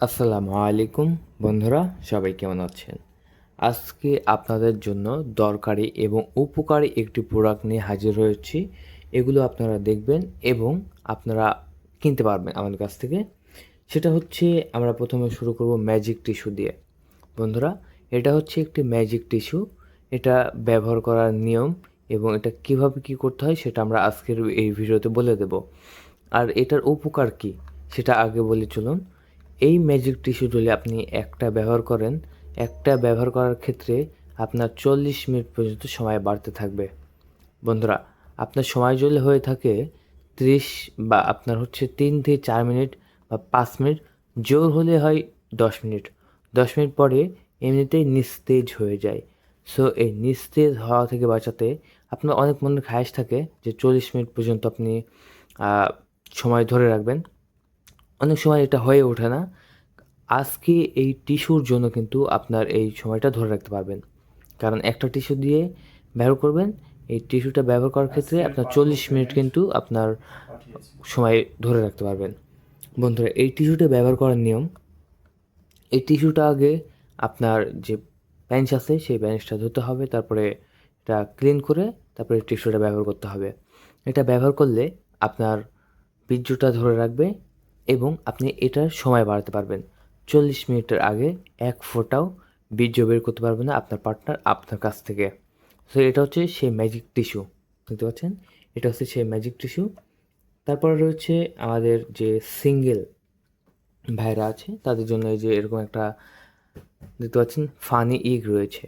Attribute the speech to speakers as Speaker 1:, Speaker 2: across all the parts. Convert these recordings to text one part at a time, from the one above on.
Speaker 1: আসসালামু আলাইকুম বন্ধুরা, সবাই কেমন আছেন? আজকে আপনাদের জন্য দরকারি এবং উপকারী একটি প্রোডাক্ট নিয়ে হাজির হয়েছি। এগুলো আপনারা দেখবেন এবং আপনারা কিনতে পারবেন আমাদের কাছ থেকে। সেটা হচ্ছে, আমরা প্রথমে শুরু করব ম্যাজিক টিস্যু দিয়ে। বন্ধুরা, এটা হচ্ছে একটি ম্যাজিক টিস্যু। এটা ব্যবহার করার নিয়ম এবং এটা কিভাবে কি করতে হয় সেটা আমরা আজকের এই ভিডিওতে বলে দেব। আর এটার উপকার কি সেটা আগে বলে চলুন। এই ম্যাজিক টিস্যু যদি আপনি একটা ব্যবহার করেন, একটা ব্যবহার করার ক্ষেত্রে আপনার 40 মিনিট পর্যন্ত সময় বাড়তে থাকবে। বন্ধুরা, আপনার সময় যদি হয়ে থাকে 30 বা আপনার হচ্ছে 3 থেকে 4 মিনিট বা 5 মিনিট, জোর হলে হয় 10 মিনিট। 10 মিনিট পরে এমনিতেই নিস্তেজ হয়ে যায়। সো এই নিস্তেজ হওয়া থেকে বাঁচাতে আপনার অনেক মনের খায়েশ থাকে যে 40 মিনিট পর্যন্ত আপনি সময় ধরে রাখবেন। অনেক সময় এটা হয়ে ওঠে না। আজকে এই টিস্যুর জন্য কিন্তু আপনার এই সময়টা ধরে রাখতে পারবেন। কারণ একটা টিস্যু দিয়ে ব্যবহার করবেন, এই টিস্যুটা ব্যবহার করার ক্ষেত্রে আপনার 40 মিনিট কিন্তু আপনার সময় ধরে রাখতে পারবেন। বন্ধুরা, এই টিস্যুটা ব্যবহার করার নিয়ম: এই টিস্যুটা আগে আপনার যে বেঞ্চ আছে সেই বেঞ্চটা ধুতে হবে, তারপরে এটা ক্লিন করে তারপরে টিস্যুটা ব্যবহার করতে হবে। এটা ব্যবহার করলে আপনার বীর্যটা ধরে রাখবে এবং আপনি এটার সময় বাড়াতে পারবেন। 40 মিনিটের আগে এক ফোঁটাও বীর্য বের করতে পারবে না আপনার পার্টনার আপনার কাছ থেকে। সো এটা হচ্ছে সেই ম্যাজিক টিস্যু। দেখতে পাচ্ছেন, এটা হচ্ছে সেই ম্যাজিক টিস্যু। তারপরে রয়েছে আমাদের যে সিঙ্গেল ভাইরা আছে তাদের জন্য এই যে এরকম একটা, দেখতে পাচ্ছেন, ফানি ইগ রয়েছে।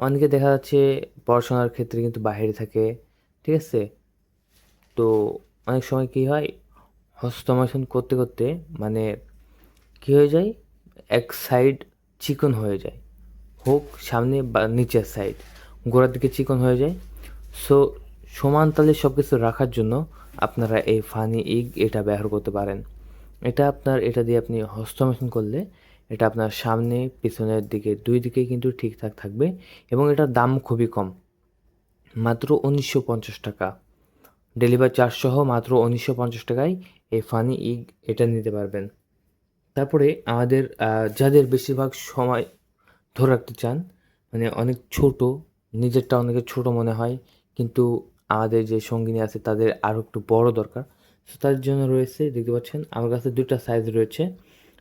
Speaker 1: অনেকে দেখা যাচ্ছে পড়াশোনার ক্ষেত্রে কিন্তু বাইরে থাকে, ঠিক আছে? তো অনেক সময় কী হয়, হস্তমৈথুন করতে করতে মানে কী হয়ে যায়, এক সাইড চিকন হয়ে যায়, হোক সামনে বা নিচের সাইড, গোড়ার দিকে চিকন হয়ে যায়। সো সমান তালে সব কিছু রাখার জন্য আপনারা এই ফানি ইগ এটা ব্যবহার করতে পারেন। এটা দিয়ে আপনি হস্তমৈথুন করলে এটা আপনার সামনে পিছনের দিকে দুই দিকেই কিন্তু ঠিকঠাক থাকবে এবং এটার দাম খুবই কম, মাত্র 1950 টাকা। ডেলিভারি চার্জ সহ মাত্র 1950 টাকায় এই ফানি ইগ এটা নিতে পারবেন। তারপরে আমাদের যাদের বেশিরভাগ সময় ধরে রাখতে চান, মানে অনেক ছোট, নিজেরটা অনেকের ছোট মনে হয়, কিন্তু আমাদের যে সঙ্গিনী আছে তাদের আরও একটু বড় দরকার। সো তার জন্য রয়েছে, দেখতে পাচ্ছেন আমার কাছে দুইটা সাইজ রয়েছে।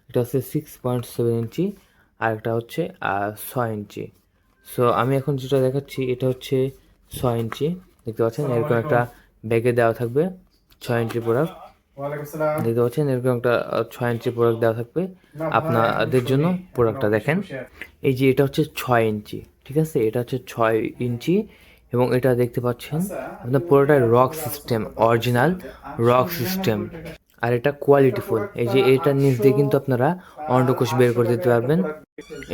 Speaker 1: এটা হচ্ছে 6.7 ইঞ্চি আর একটা হচ্ছে 6 ইঞ্চি। সো আমি এখন যেটা দেখাচ্ছি এটা হচ্ছে 6 ইঞ্চি। দেখতে পাচ্ছেন এরকম একটা ব্যাগে দেওয়া থাকবে 6 ইঞ্চি প্রোডাক্ট। দেখতে পাচ্ছেন এরকম একটা 6 ইঞ্চি প্রোডাক্ট দেওয়া থাকবে আপনাদের জন্য। প্রোডাক্টটা দেখেন, এই যে এটা হচ্ছে 6 ইঞ্চি, ঠিক আছে? এটা হচ্ছে 6 ইঞ্চি এবং এটা দেখতে পাচ্ছেন আপনার পুরোটাই rock system, original rock system. আর এটা কোয়ালিটিফুল। এই যে এটার নিচ দিয়ে কিন্তু আপনারা অন্ডকোষ বের করে দিতে পারবেন।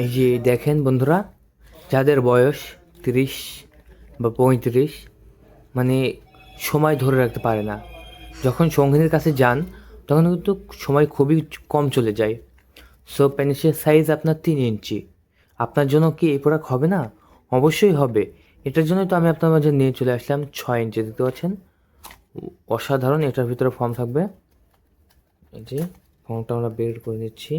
Speaker 1: এই যে দেখেন বন্ধুরা, যাদের বয়স 30 বা 35, মানে সময় ধরে রাখতে পারে না, যখন সঙ্গিনীর কাছে যান তখন কিন্তু সময় খুবই কম চলে যায়। সো পেনিসের সাইজ আপনার 3 ইঞ্চি। আপনার জন্য কি এই প্রোডাক্ট হবে না? অবশ্যই হবে। এটার জন্যই তো আমি আপনার মাঝে নিয়ে চলে আসলাম 6 ইঞ্চি। দেখতে পাচ্ছেন অসাধারণ। এটার ভিতরে ফর্ম থাকবে, এই যে ফর্মটা আমরা বের করে নিচ্ছি,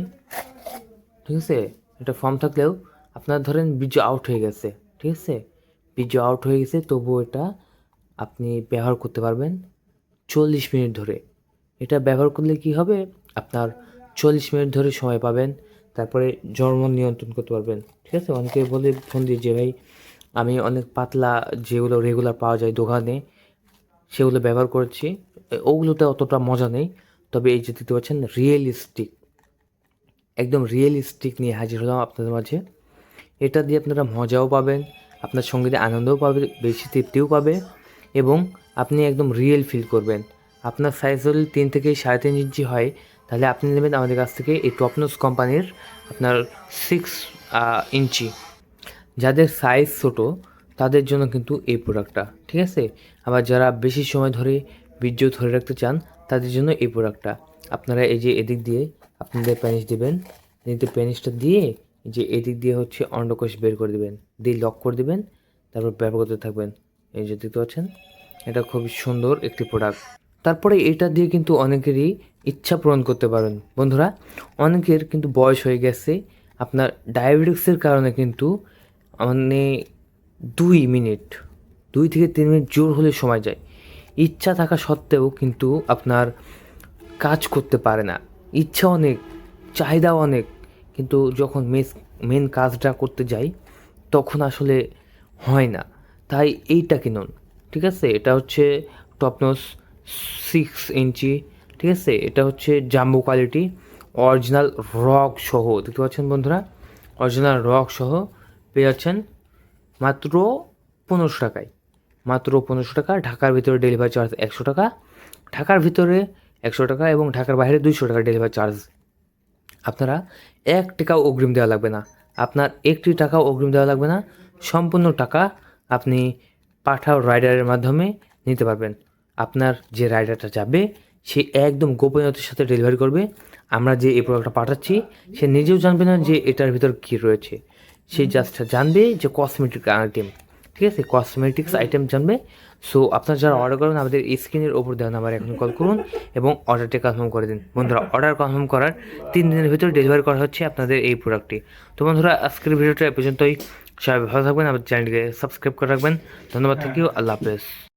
Speaker 1: ঠিক আছে? এটা ফর্ম থাকলেও আপনার ধরেন বীর্য আউট হয়ে গেছে, ঠিক আছে? বীর্য আউট হয়ে গেছে তবুও এটা আপনি ব্যবহার করতে পারবেন 40 মিনিট ধরে। এটা ব্যবহার করলে কি হবে, আপনার 40 মিনিট ধরে সময় পাবেন। তারপরে হরমোন নিয়ন্ত্রণ করতে পারবেন, ঠিক আছে? অনেকে বলে ফোন দিয়ে যে ভাই আমি অনেক পাতলা যেগুলো রেগুলার পাওয়া যায় দোকানে সেগুলো ব্যবহার করেছি, ওগুলোতে অতটা মজা নেই। তবে এই যে দেখতে পাচ্ছেন রিয়েলিস্টিক, একদম রিয়েলিস্টিক নিয়ে হাজির হলাম আপনাদের মাঝে। এটা দিয়ে আপনারা মজাও পাবেন, আপনার সঙ্গীতে আনন্দও পাবে, বেশি তৃপ্তিও পাবে এবং আপনি একদম রিয়েল ফিল করবেন। আপনার সাইজ যদি 3 থেকে 3.5 ইঞ্চি হয় তাহলে আপনি নেবেন আমাদের কাছ থেকে এই টপনোস কোম্পানির আপনার 6 ইঞ্চি। যাদের সাইজ ছোট তাদের জন্য কিন্তু এই প্রোডাক্টটা, ঠিক আছে? আবার যারা বেশি সময় ধরে বীর্য ধরে রাখতে চান তাদের জন্য এই প্রোডাক্টটা। আপনারা এই যে এদিক দিয়ে আপনাদের প্যানিস দিবেন, কিন্তু প্যানিসটা দিয়ে যে এদিক দিয়ে হচ্ছে অন্ডকোষ বের করে দেবেন, দিয়ে লক করে দেবেন, তারপর ব্যবহার করতে থাকবেন। এই যে দেখতে পাচ্ছেন, এটা খুবই সুন্দর একটি প্রোডাক্ট। তারপরে এটা দিয়ে কিন্তু অনেকেরই ইচ্ছা পূরণ করতে পারেন। বন্ধুরা, অনেকের কিন্তু বয়স হয়ে গেছে, আপনার ডায়াবেটিক্সের কারণে কিন্তু মানে 2 মিনিট 2 থেকে 3 মিনিট জোর হলে সময় যায়, ইচ্ছা থাকা সত্ত্বেও কিন্তু আপনার কাজ করতে পারে না। ইচ্ছা অনেক, চাহিদাও অনেক, কিন্তু যখন মেন কাজটা করতে যাই তখন আসলে হয় না। তাই এইটা কিনুন, ঠিক আছে? এটা হচ্ছে টপনস 6 ইঞ্চি, ঠিক আছে? এটা হচ্ছে জাম্বো কোয়ালিটি, অরিজিনাল রক সহ, দেখতে পাচ্ছেন বন্ধুরা? অরিজিনাল রক সহ পেয়ে যাচ্ছেন মাত্র 1500 টাকায়। মাত্র 1500 টাকা। ঢাকার ভিতরে ডেলিভারি চার্জ 100 টাকা, ঢাকার ভিতরে 100 টাকা এবং ঢাকার বাইরে 200 টাকা ডেলিভারি চার্জ। আপনারা 1 টাকাও অগ্রিম দেওয়া লাগবে না, আপনার 1 টাকাও অগ্রিম দেওয়া লাগবে না। সম্পূর্ণ টাকা আপনি পাঠাও রাইডারের মাধ্যমে নিতে পারবেন। আপনার যে রাইডারটা যাবে সে একদম গোপনীয়তার সাথে ডেলিভারি করবে। আমরা যে এই প্রোডাক্টটা পাঠাচ্ছি সে নিজেও জানবে না যে এটার ভিতর কী রয়েছে, সে জাস্ট জানবে যে কসমেটিক আইটেম, ঠিক আছে? কসমেটিক্স আইটেম জানবে। সো আপনারা যারা অর্ডার করবেন আমাদের স্ক্রিনের ওপর দেওয়া নাম্বারে এখন কল করুন এবং অর্ডারটি কনফার্ম করে দিন। বন্ধুরা, অর্ডার কনফার্ম করার 3 দিনের ভিতরে ডেলিভারি করা হচ্ছে আপনাদের এই প্রোডাক্টটি। তো বন্ধুরা, আজকের ভিডিওটা এ পর্যন্তই। সবাই ভালো থাকবেন, আমাদের চ্যানেলটিকে সাবস্ক্রাইব করে রাখবেন। ধন্যবাদ, থ্যাংক ইউ, আল্লাহ হাফেজ।